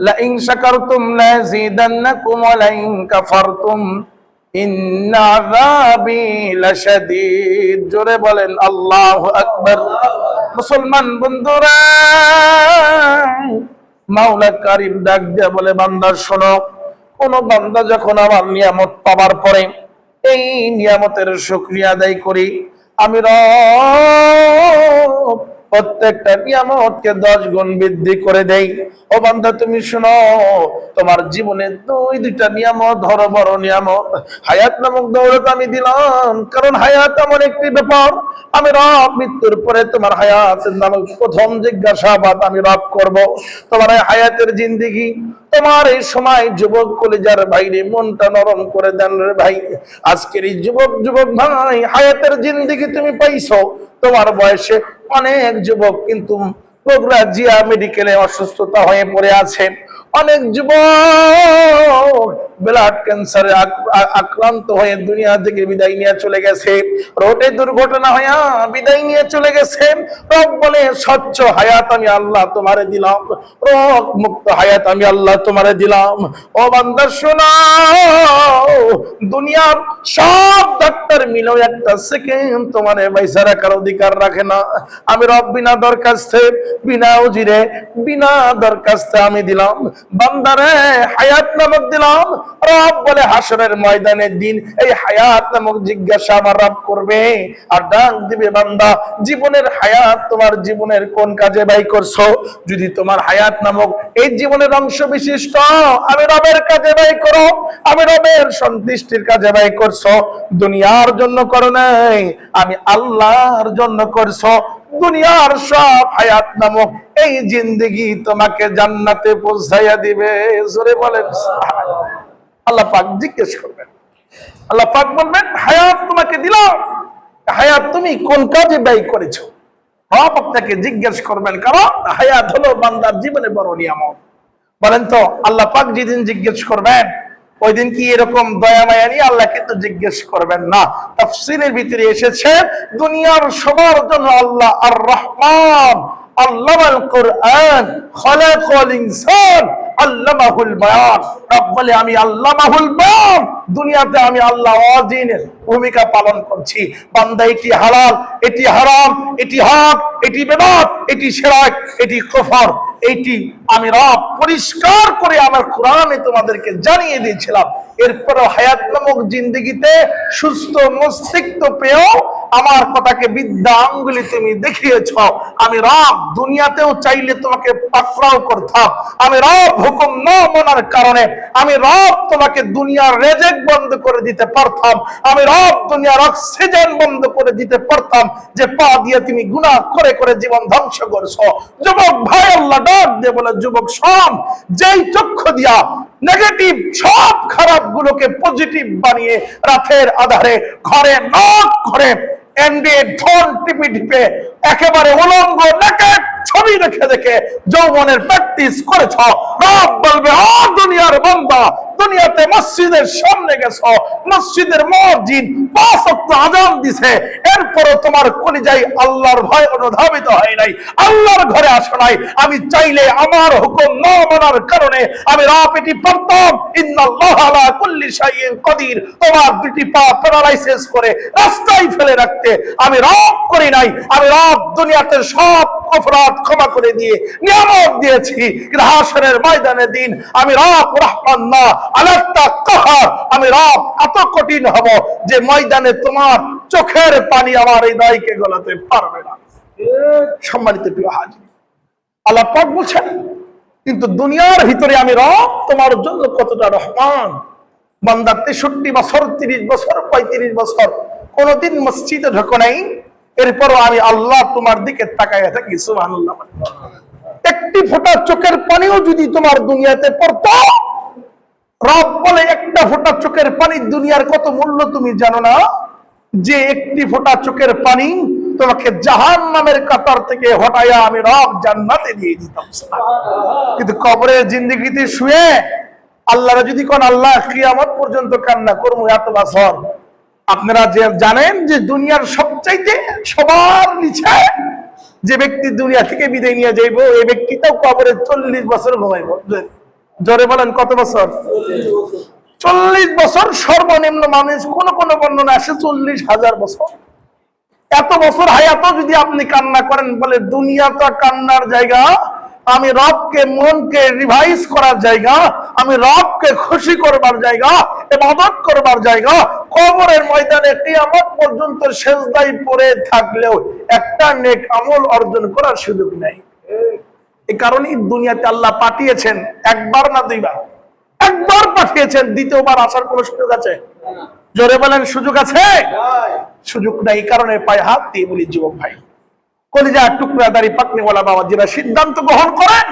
Line শাকারতুম লাযীদান্নাকুম ওয়া line কাফারতুম ইন্না আযাবি লাশাদীদ। জোরে বলেন আল্লাহু আকবার। মুসলমান বন্ধুরা, মাওলা কারীম ডাক দিয়ে বলে, বান্দা শোনো, কোন বান্দা যখন আমার নিয়ামত পাবার পরে এই নিয়ামতের শুকরিয়া আদায় করি, আমি রব প্রত্যেকটা নিয়ামতকে 10 গুণ বৃদ্ধি করে দেই। ও বান্দা তুমি শুনো, তোমার জীবনে দুইটা নিয়ামত, বড় নিয়ামত, হায়াত নামক দৌলত আমি দিলাম। কারণ হায়াত এমন একটি ব্যাপার, আমি রব মৃত্যুর পরে তোমার হায়াতের নামক প্রথম জিজ্ঞাসাবাদ আমি রব করব। তোমার এই হায়াতের জিন্দেগি, তোমার এই সময় যুবক কলিজার ভাইরে মনটা নরম করে দেন রে ভাই। আজকের এই যুবক ভাই, হায়াতের জিন্দেগি তুমি পাইছো। তোমার বয়সে অনেক যুবক কিন্তু বগুড়া জিয়া মেডিকেলে অসুস্থতা হয়ে পড়ে আছে। অনেক যুবক ব্লাড ক্যান্সারে আক্রান্ত হয়ে দুনিয়া থেকে বিদায় নিয়ে চলে গেছে। রোডে দুর্ঘটনা হয়ে বিদায় নিয়ে চলে গেছে। রব বলে, স্বচ্ছ হায়াত আমি আল্লাহ তোমারে দিলাম, রোগ মুক্ত হায়াত আমি আল্লাহ তোমারে দিলাম। ও বান্দা শোনো, দুনিয়ার সব ডাক্তার মিলেও একটা সেকেন্ড তোমারে পয়সা রাখার অধিকার রাখে না। আমি রব বিনা দরখাস্তে, বিনা উজিরে, বিনা দরখাস্তে আমি দিলাম। বান্দারে হায়াত নামক দিলাম। রব বলে, হাসরের ময়দানের দিন এই হায়াত নামক জিজ্ঞাসা আমার রব করবে, আর ডাক দিবে, বান্দা জীবনের হায়াত তোমার জীবনের কোন কাজে ব্যয় করছো? যদি তোমার হায়াত নামক এই জীবনের অংশ বিশিষ্ট আমি রবের কাজে ব্যয় করো, আমি রবের সন্তুষ্টির কাজে ব্যয় করছো, দুনিয়ার জন্য করো নাই, আমি আল্লাহর জন্য করছো, দুনিয়ার সব হায়াত নামক এই জিন্দেগি তোমাকে জান্নাতে পৌঁছাইয়া দিবে। জোরে বলেন সুবহানাল্লাহ। আল্লাহ পাক জিজ্ঞেস করবেন, আল্লাহ পাক বলবেন, হায়াত তোমাকে দিলাম, হায়াত তুমি কোন কাজে ব্যয় করেছো? রব আপনাকে জিজ্ঞেস করবেন, কারণ হায়াত হলো বান্দার জীবনে বড় নিয়ামত। বলেন তো, আল্লাহ পাক যেদিন জিজ্ঞেস করবেন, ওই দিন কি এরকম দয়া মায়া নিয়ে আল্লাহ কিন্তু জিজ্ঞেস করবেন না। তাফসীরের ভিতরে এসেছে, দুনিয়ার সবার জন্য আল্লাহ আর রহমান আল্লামাল কুরআন খালাকাল ইনসান আল্লামাহুল বায়ান। রব বলে, আমি আল্লামাহুল বায়ান, দুনিয়াতে আমি আল্লাহ ওয়াজিনের ভূমিকা পালন করছি। বান্দা এটি হালাল, এটি হারাম, এটি হক, এটি বিদআত, এটি শিরক, এটি কুফর, এইটি আমি রব পরিষ্কার করে আমার কোরআনে তোমাদেরকে জানিয়ে দিয়েছিলাম। এরপর হায়াত নামক জিন্দেগিতে সুস্থ মস্তিষ্ক পেয়েও আমার কথাকে বিদ্যা আঙ্গুলি তুমি দেখিয়েছ। আমি রব দুনিয়াতেও চাইলে তোমাকে পাকড়াও করতাম। আমি রব হুকুম না মানার কারণে আমি রব তোমাকে দুনিয়ার রেজেক বন্ধ করে দিতে পারতাম। আমি রব দুনিয়ার অক্সিজেন বন্ধ করে দিতে পারতাম, যে পা দিয়ে তুমি গুনাহ করে করে জীবন ধ্বংস করছো। যুবক ভাই, আল্লাহ ডাক দিয়ে বলে, যুবক শোন, যেই চক্ষু দিয়া নেগেটিভ সব খারাপ গুলোকে পজিটিভ বানিয়ে রাতের আধারে ঘরে নক করে অ্যান্ড্রয়েড ফোন টিপে টিপে একেবারে উলঙ্গ নেকেড ছবি দেখে দেখে যৌবনের প্র্যাকটিস করেছ, রব বলবে, ও দুনিয়ার বান্দা, দুনিয়াতে মসজিদের সামনে গেছো, মসজিদের মুয়াজ্জিন 5 ওয়াক্ত আযান দিছে, এরপরও তোমার কলিজায় আল্লাহর ভয় অনুধাবিত হয় নাই, আল্লাহর ঘরে আসো নাই। আমি চাইলে আমার হুকুম না মানার কারণে আমি রব এটি পারতাম। ইন্নাল্লাহা আলা কুল্লি শাইইন কাদির, তোমার দুটি পা প্যারালাইসিস করে রাস্তায় ফেলে রাখতে আমি রব করি নাই। আমি রব দুনিয়াতে সব অপরাধ ক্ষমা করে দিয়ে নিয়ামত দিয়েছি, কিন্তু হাসরের ময়দানের দিন আমি রব রহমান না, আলাক্তা কাহার, আমি রব এত কঠিন হব যে ময়দানে তোমার চোখের পানি আমার হৃদয়কে গলাতে পারবে না। সম্মানিত প্রিয় হাজির, আল্লাহ পাক বলছেন, কিন্তু দুনিয়ার ভিতরে আমি রব তোমার জন্য কতটা রহমান। বান্দা 63 বছর, 30 বছর, 35 বছর কোনদিন মসজিদে ঢোকো নাই, এরপরও আমি আল্লাহ তোমার দিকে তাকায় থাকি। সুবহানাল্লাহ। একটি ফোঁটা চোখের পানিও যদি তোমার দুনিয়াতে পড়তো, রব বলে, একটা ফোঁটা চোখের পানি দুনিয়ার কত মূল্য তুমি জানো না? যে একটি ফোঁটা চোখের পানি তোমাকে জাহান্নামের কাতার থেকে হটাইয়া আমি রব জান্নাতে দিয়ে দিতাম। কিন্তু কবরের জিন্দেগিতে শুয়ে আল্লাহরা যদি কোন, আল্লাহ কিয়ামত পর্যন্ত কান্না করবো এত বছর। আপনারা যে জানেন যে দুনিয়ার সবচাইতে সবার নিচে যে ব্যক্তি দুনিয়া থেকে বিদায় নিয়ে যাইব এই ব্যক্তিটাও কবরে 40 বছর ঘুমাইব। জোরে বলেন কত বছর? 40 বছর সর্বনিম্ন মানুষ, কোন কোন বর্ণনা আসে 40,000 বছর। এত বছর হায়াতও যদি আপনি কান্না করেন, বলে দুনিয়া তো কান্নার জায়গা, আমি রবকে মনকে রিভাইজ করার জায়গা, আমি রবকে খুশি করবার জায়গা, ইবাদত করবার জায়গা। কবরের ময়দানে কিয়ামত পর্যন্ত সেজদায় পড়ে থাকলেও একটা নেক আমল অর্জন করার সুযোগ নেই। এই কারণেই দুনিয়াতে আল্লাহ পাঠিয়েছেন, একবার না দুইবার, একবার পাঠিয়েছেন, দ্বিতীয়বার আসার কোন সুযোগ আছে? জোরে বলেন সুযোগ আছে? সুযোগ নাই। কারণে পায়ে হাত দিয়ে বলি যুবক ভাই, কলিজা টুকরাদারি পাকনিওয়ালা বাবা, যারা সিদ্ধান্ত গ্রহণ করেন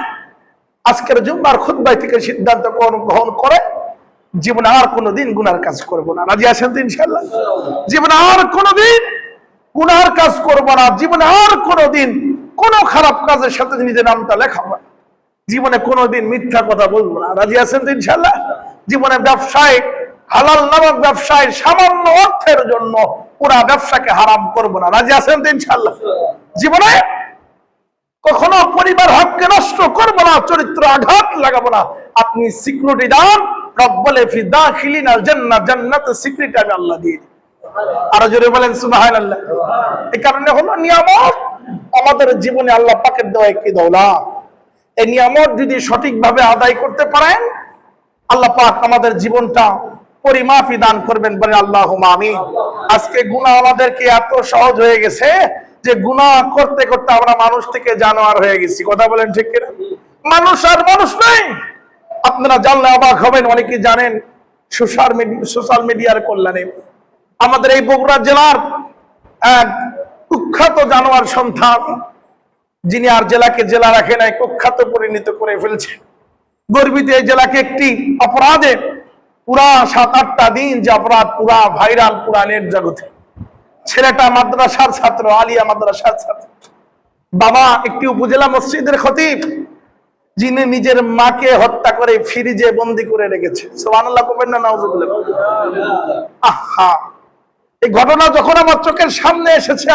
আজকের জুম্মার খুতবায় থেকে সিদ্ধান্ত গ্রহণ করে জীবনে আর কোনোদিন গুনার কাজ করব না। রাজি আছেন তো ইনশাআল্লাহ? জীবনে আর কোনোদিন গুনার কাজ করব না, জীবনে আর কোনোদিন কোন খারাপ কাজের সাথে নিজের নামটা লেখাবো না, জীবনে কোনোদিন মিথ্যা কথা বলবো না। রাজি আছেন তো ইনশাআল্লাহ? জীবনে ব্যবসায় হালাল নামক ব্যবসায় সামান্য অর্থের জন্য পুরা ব্যবসাকে হারাম করব না। রাজি আছেন তো ইনশাআল্লাহ? জীবনে কখনো পরিবার হককে নষ্ট করবো না, চরিত্র আঘাত লাগাবো না। আপনি সিকিউরিটি দান, রব বলে ফি দাখিলিনাল জান্নাহ, জান্নাতে সিকিউরিটি আমি আল্লাহ দিয়ে দিই। আরো জোরে বলেন সুবহানাল্লাহ। এই কারণে হলো নিয়ামত আমাদের জীবনে আল্লাহ পাকের দেওয়া একটি দৌলত। এই নিয়ামত যদি সঠিকভাবে আদায় করতে পারেন, আল্লাহ পাক আমাদের জীবনটা পরিমাফি দান করবেন, বলে আল্লাহুম্মা আমিন। আজকে গুনাহ আমাদেরকে এত সহজ হয়ে গেছে যে গুনাহ করতে করতে আমরা মানুষ থেকে জানোয়ার হয়ে গেছি। কথা বলেন ঠিক কিনা? মানুষ আর মানুষ নাই। আপনারা জানলে অবাক হবেন, অনেকে জানেন সোশ্যাল মিডিয়ার কল্যাণে আমাদের এই বগুড়া জেলার এক কুখ্যাত জানোয়ার সন্তান, যিনি আর জেলাকে জেলা রাখে নাই, কুখ্যাত পরিণত করে ফেলছে। গর্বিত এই জেলাকে একটি অপরাধে পুরা 7-8টা দিন যে অপরাধ পুরা ভাইরাল পুরা নেট জগতে। ছেলেটা মাদ্রাসার ছাত্র, আলিয়া মাদ্রাসার ছাত্র, বাবা একটি উপজেলা মসজিদের খতিব, যিনি নিজের মাকে হত্যা করে ফ্রিজে বন্দি করে রেখেছে। সুবহানাল্লাহ কবেন না নাউজুবিল্লাহ? আহা, এই ঘটনা যখন আমার চোখের সামনে এসেছে,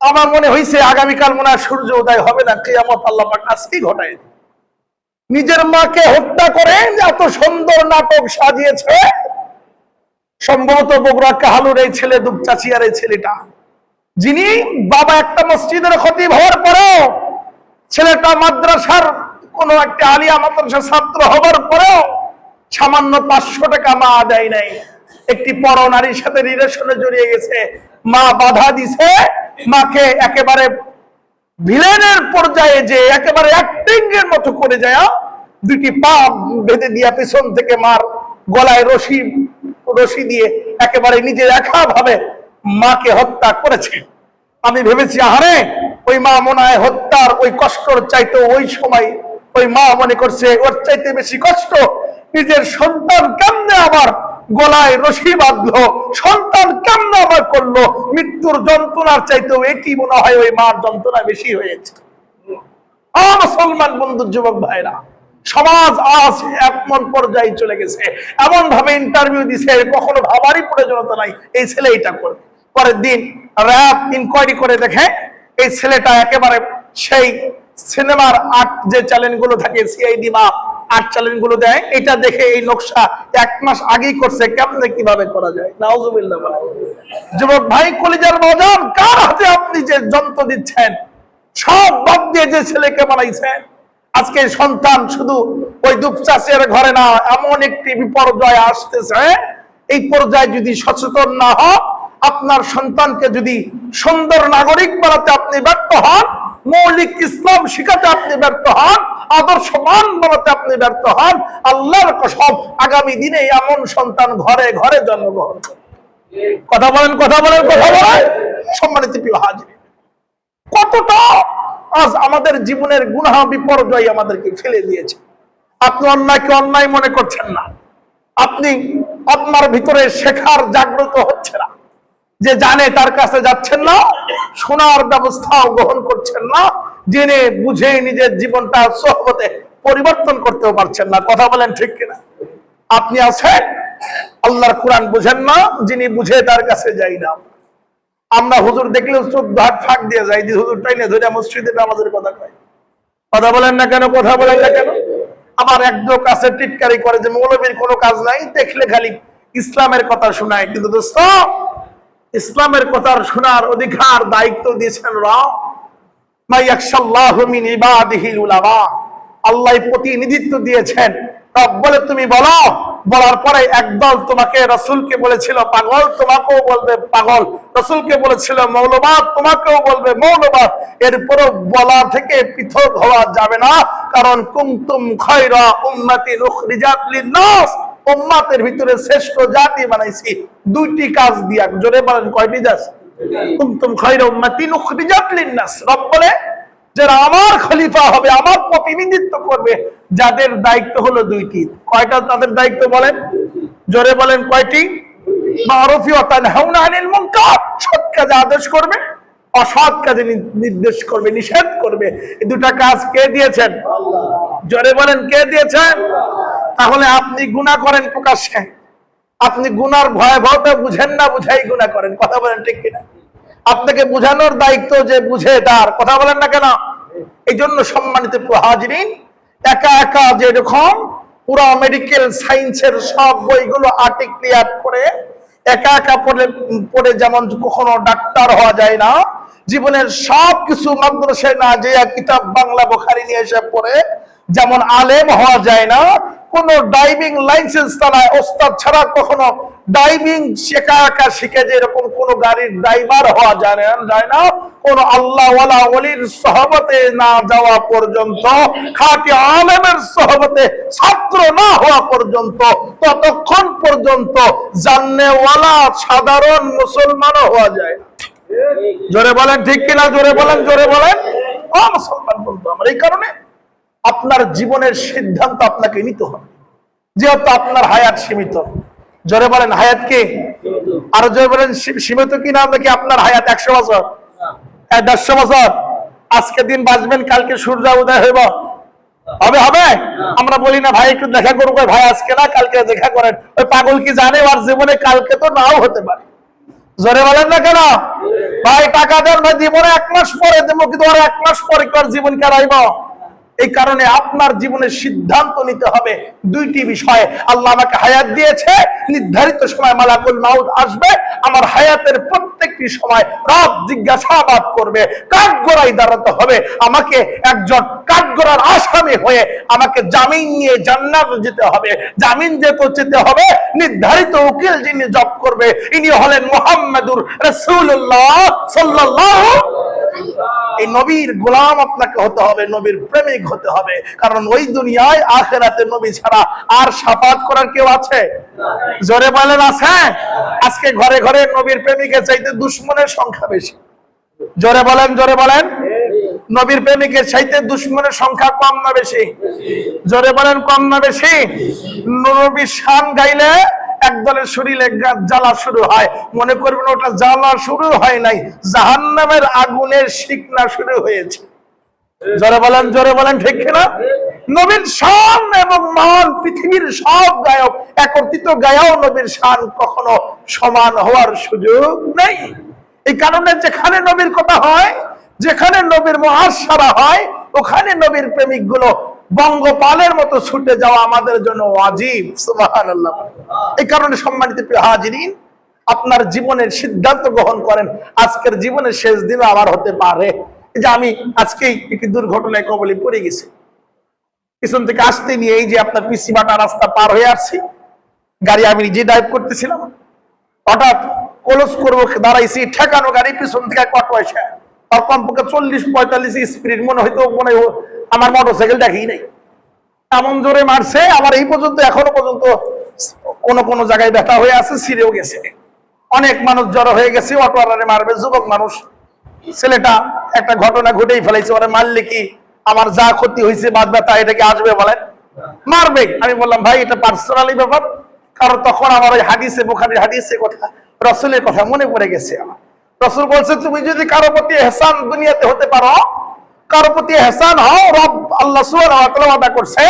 আমার মনে হয়েছে আগামীকাল মনে হয় সূর্য উদয় হবে না, কিয়ামত আল্লাহ পাক আজকেই ঘটায়। নিজের মাকে হত্যা করে এত সুন্দর নাটক সাজিয়েছে। সম্ভবত বগুড়া কাহালুর এই ছেলে, দুপচাচিয়ার এই ছেলেটা, যিনি বাবা একটা মসজিদের খতিব হওয়ার পরেও, ছেলেটা মাদ্রাসার কোন একটা আলিয়া মাদ্রাসার ছাত্র হবার পরেও সামান্য 500 টাকা মা দেয় নাই। একটি পরনারীর সাথে রিলেশনে জড়িয়ে গেছে, মা বাধা দিছে, মাকে একেবারে ভিলেনের পর্যায়ে যে একেবারে অ্যাক্টিং এর মতো করে যায়, দুটি পা বেঁধে দিয়া পেছন থেকে মার গলায় রশি দিয়ে একেবারে নিজের একা ভাবে মাকে হত্যা করেছে। আমি ভেবেছি, আহারে ওই মা মনে হয় হত্যার ওই কষ্টর চাইতে ওই সময় ওই মা মনে করছে ওর চাইতে বেশি কষ্ট নিজের সন্তান কেমনে আবার গলায় রশি বাঁধলো, সন্তান কেমনে আবার করলো, মৃত্যুর যন্ত্রণার চাইতেও এটি মনে হয় ওই মার যন্ত্রণা বেশি হয়েছে। মুসলমান বন্ধু, যুবক ভাইরা, সমাজ আজ এমন পর্যায়ে চলে গেছে, এমন ভাবে ইন্টারভিউ দিছে, কখনো ভাবারই প্রয়োজনীয়তা নাই এই ছেলে এটা করবে। পরের দিন র্যাব ইনকোয়ারি করে দেখে এই ছেলেটা একেবারে সেই সিনেমার 8 যে চ্যানেলগুলো থাকে, সিআইডি বা 8 চ্যানেলগুলো দেয়, এটা দেখে এই নকশা 1 মাস আগেই করছে, কেমনে কিভাবে করা যায়। নাউজুবিল্লাহ। যুবক ভাই, কলিজার বাজার, কার হাতে আপনি যে যন্ত্র দিচ্ছেন, সব বাদ দিয়ে যে ছেলেকে বানাইছেন, আজকে সন্তান শুধু ওই দুপচাচের ঘরে না, এমন একটি বিপর্যয় আসতেছে, এই পর্যায়ে যদি সচেতন না হন, আপনার সন্তানকে যদি সুন্দর নাগরিক বানাতে আপনি ব্যর্থ হন, মৌলিক ইসলাম শিখাতে আপনি ব্যর্থ হন, আদর্শবান বানাতে আপনি ব্যর্থ হন, আল্লাহর কসম আগামী দিনে এমন সন্তান ঘরে ঘরে জন্মগ্রহণ করবে। কথা বলেন, কথা বলেন, কথা বলেন। সম্মানিত প্রিয় হাজির, কতটা আজ আমাদের জীবনের গুনাহ বিপর্যয় আমাদেরকে ফেলে দিয়েছে। আপনি অন্যায়কে অন্যায় মনে করছেন না, আপনি আপনার ভিতরে শেখার জাগ্রত হচ্ছে না, যে জানে তার কাছে যাচ্ছেন না, শোনার ব্যবস্থাও গ্রহণ করছেন না, জেনে বুঝে নিজের জীবনটা সহবতে পরিবর্তন করতেও পারছেন না। কথা বলেন ঠিক কিনা? আপনি আছেন, আল্লাহর কোরআন বুঝেন না, যিনি বুঝে তার কাছে যাই না। আমরা হুজুর দেখলে 14 হাত ফাঁক দিয়ে যাই, যে হুজুর টাইনে ধরে মসজিদে নামাজের কথা কয়। কথা বলেন না কেন, কথা বলেন না কেন? আমার একদম কাছে টিটকারি করে যে মৌলবীর কোনো কাজ নাই, দেখলে খালি ইসলামের কথা শোনায়। কিন্তু দোস্ত, ইসলামের কথা শোনার অধিকার দায়িত্ব দিয়েছেন রব। মাইয়াকশাল্লাহু মিন ইবাদিহিল উলামা, আল্লাহ প্রতিনিধিত্ব দিয়েছেন। রব বলে তুমি বলো, বলার পরে একদল তোমাকে রাসূলকে বলেছিল পাগল, তোমাকেও বলবে পাগল। রাসূলকে বলেছিল মৌলবাদ, তোমাকেও বলবে মৌলবাদ। এরপরও বলা থেকে পৃথক হওয়া যাবে না, কারণ কুনতুম খায়রা উম্মাতিন উখরিজাত লিন-নাস, উম্মতের ভিতরে শ্রেষ্ঠ জাতি বানাইছি দুইটি কাজ দিয়া। জোরে বলেন কয়টি কাজ? কুনতুম খায়রা উম্মাতিন উখরিজাত লিন-নাস। রব বলে যারা আমার খলিফা হবে, আমার প্রতিনিধিত্ব করবে, যাদের দায়িত্ব হলো দুইটি। কয়টা তাদের দায়িত্ব বলেন? জোরে বলেন কয়টি? মারুফি ওয়া তানহাউনা আনিল মুনকার, সৎ কাজে আদেশ করবে, অসৎ কাজে নির্দেশ করবে, নিষেধ করবে। এই দুটা কাজ কে দিয়েছেন? জোরে বলেন কে দিয়েছেন? তাহলে আপনি গুনাহ করেন প্রকাশ্যে, আপনি গুনার ভয়াবহতা বুঝেন না, বুঝাই গুনাহ করেন। কথা বলেন ঠিক কিনা? আপনাকে বুঝানোর দায়িত্ব যে বুঝে তার। কথা বলেন না কেন? এই জন্য সম্মানিত হাজিরিন, একা একা যেরকম পুরো মেডিকেল সায়েন্সের সব বইগুলো আর্টিকেল করে একা একা পড়ে যেমন কখনো ডাক্তার হওয়া যায় না, জীবনের সব কিছু মাদ্রাসায় না যে কিতাব বাংলা বুখারী নিয়ে এসে পড়ে যেমন আলেম হওয়া যায় না, কোন ডাইভিং লাইসেন্স চালায় ওস্তাদ ছাড়া কখনো ডাইভিং শেখা একা শিখে যে এরকম কোন গাড়ির ড্রাইভার হওয়া যায় না, কোন আল্লাহ ওয়ালা ওলির সহবতে না যাওয়া পর্যন্ত, খাঁটি আলেমের সহবতে ছাত্র না হওয়া পর্যন্ত, ততক্ষণ পর্যন্ত জান্নেওয়ালা সাধারণ মুসলমানও হওয়া যায় না। জোরে বলেন ঠিক কিনা? জোরে বলেন, জোরে বলেন। ও মুসলমান বলতো আমার, এই কারণে আপনার জীবনের সিদ্ধান্ত আপনাকে নিতে হবে, যেহেতু আপনার হায়াত সীমিত। জোরে বলেন হায়াত কি? আর জোরে বলেন সীমিত কি না? নাকি আপনার হায়াত 100 বছর, 150 বছর? আজকে দিন বাঁচবেন, কালকে সূর্য উদয় হইব, হবে হবে? আমরা বলি না ভাই একটু দেখা করবো, ভাই আজকে না কালকে দেখা করেন। ওই পাগল কি জানে ওর জীবনে কালকে তো নাও হতে পারে? জোরে বলেন না কেন? ভাই টাকা দেন, ভাই জীবনে 1 মাস পরে দেবো, কিন্তু আর 1 মাস পরে কার জীবন কারাইব? এই কারণে আপনার জীবনের সিদ্ধান্ত নিতে হবে দুইটি বিষয়ে। আল্লাহ আমাকে হায়াত দিয়েছে, নির্ধারিত সময় মালাকুল মাউত আসবে, আমার হায়াতের প্রত্যেকটি সময় রব জিজ্ঞাসাবাদ করবে, কাঠগড়ায় দাঁড়াতে হবে, আমাকে একজন কাঠগড়ার আসামি হয়ে আমাকে জামিন নিয়ে জান্নাতে যেতে হবে। জামিন যেতে হবে, নির্ধারিত উকিল যিনি জব করবে ইনি হলেন মুহাম্মাদুর রাসূলুল্লাহ সাল্লাল্লাহু। এই নবীর গোলাম আপনাকে হতে হবে, নবীর প্রেমিক হতে হবে, কারণ ওই দুনিয়ায় আখিরাতে নবী ছাড়া আর শাফাত করার কেউ আছে? জোরে বলেন আছে? আজকে ঘরে ঘরে নবীর প্রেমিকের চাইতে দুশমনের সংখ্যা বেশি। জোরে বলেন, জোরে বলেন। নবীর প্রেমিকের চাইতে দুশমনের সংখ্যা কম না বেশি? জোরে বলেন কম না বেশি? নবীর শান গাইলে একদলের শরীরে জ্বালা শুরু হয়, মনে করবেন ওটা জ্বালা শুরু হয় নাই, জাহান্নামের আগুনের শিকনা শুরু হয়েছে। জোরে বলেন, জোরে বলেন ঠিক কিনা? নবীর শান এবং মান পৃথিবীর সব গায়ক একত্রিত গায়াও নবীর শান কখনো সমান হওয়ার সুযোগ নেই। এই কারণে যেখানে নবীর কথা হয়, যেখানে নবীর মুহাসারা হয়, ওখানে নবীর প্রেমিক গুলো বঙ্গপালের মতো ছুটে যাওয়া আমাদের জন্য ওয়াজিব। সুবহানাল্লাহ। এই কারণে সম্মানিত প্রিয় হাজিরিন, আপনার জীবনের সিদ্ধান্ত গ্রহণ করেন। আজকের জীবনের শেষ দিন আমার হতে পারে যে আমি আজকেই একটি দুর্ঘটনায় কবলে পড়ে গেছি, পিছন থেকে আসতে নিয়ে এই যে আপনার পিসি বাটা রাস্তা পার হয়ে আসছি, গাড়ি আমি নিজে ড্রাইভ করতেছিলাম, হঠাৎ ক্লোজ করবো দাঁড়াইছি, ঠেকানো গাড়ি পিছন থেকে কট পয়সা আর কমপক্ষে 40-45 স্পিড, মনে হয়তো আমার মোটরসাইকেল দেখেই নাই, এমন জোরে মারছে। আমার এই পর্যন্ত এখনো পর্যন্ত কোন জায়গায় ব্যথা হয়ে আছে, ছিঁড়েও গেছে। অনেক মানুষ জড়ো হয়ে গেছে, অটোওয়ালারে মারবে, যুবক মানুষ, ছেলেটা একটা ঘটনা ঘটেই ফেলাইছে, ওরা মারলে কি আমার যা ক্ষতি হয়েছে বাদ ব্যথা এটাকে আসবে বলেন? মারবে। আমি বললাম ভাই এটা পার্সোনালি ব্যাপার, কারণ তখন আমার ওই হাদিসে বুখারীর হাদিসে কথা, রাসূলের কথা মনে পড়ে গেছে আমার। রাসূল বলছে তুমি যদি কারো প্রতি ইহসান দুনিয়াতে হতে পারো, কারো প্রতি ইহসান হও, রব আল্লাহ সুবহানাহু ওয়া তাআলা ওয়াদা করছে।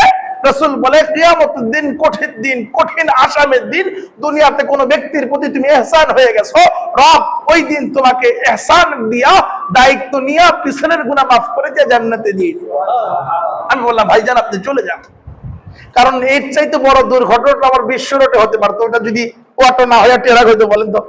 রাসূল বলে কিয়ামতের দিন, কঠিন দিন, কঠিন আসামের দিন, দুনিয়াতে কোনো ব্যক্তির প্রতি তুমি ইহসান হয়ে গেছো, রব ওই দিন তোমাকে ইহসান দিয়া দায়িত্ব নিয়ে পিছনের গুনাহ মাফ করে দিয়ে জান্নাতে দিয়ে দিবে। আমি বললাম ভাইজান আপনি চলে যান, কারণ এর চাইতে বড় দুর্ঘটনা আমার বিশ্ব রোডে হতে পারতো, ওটা যদি অটো না হয়ে ট্রাক হইতো বলেন তো।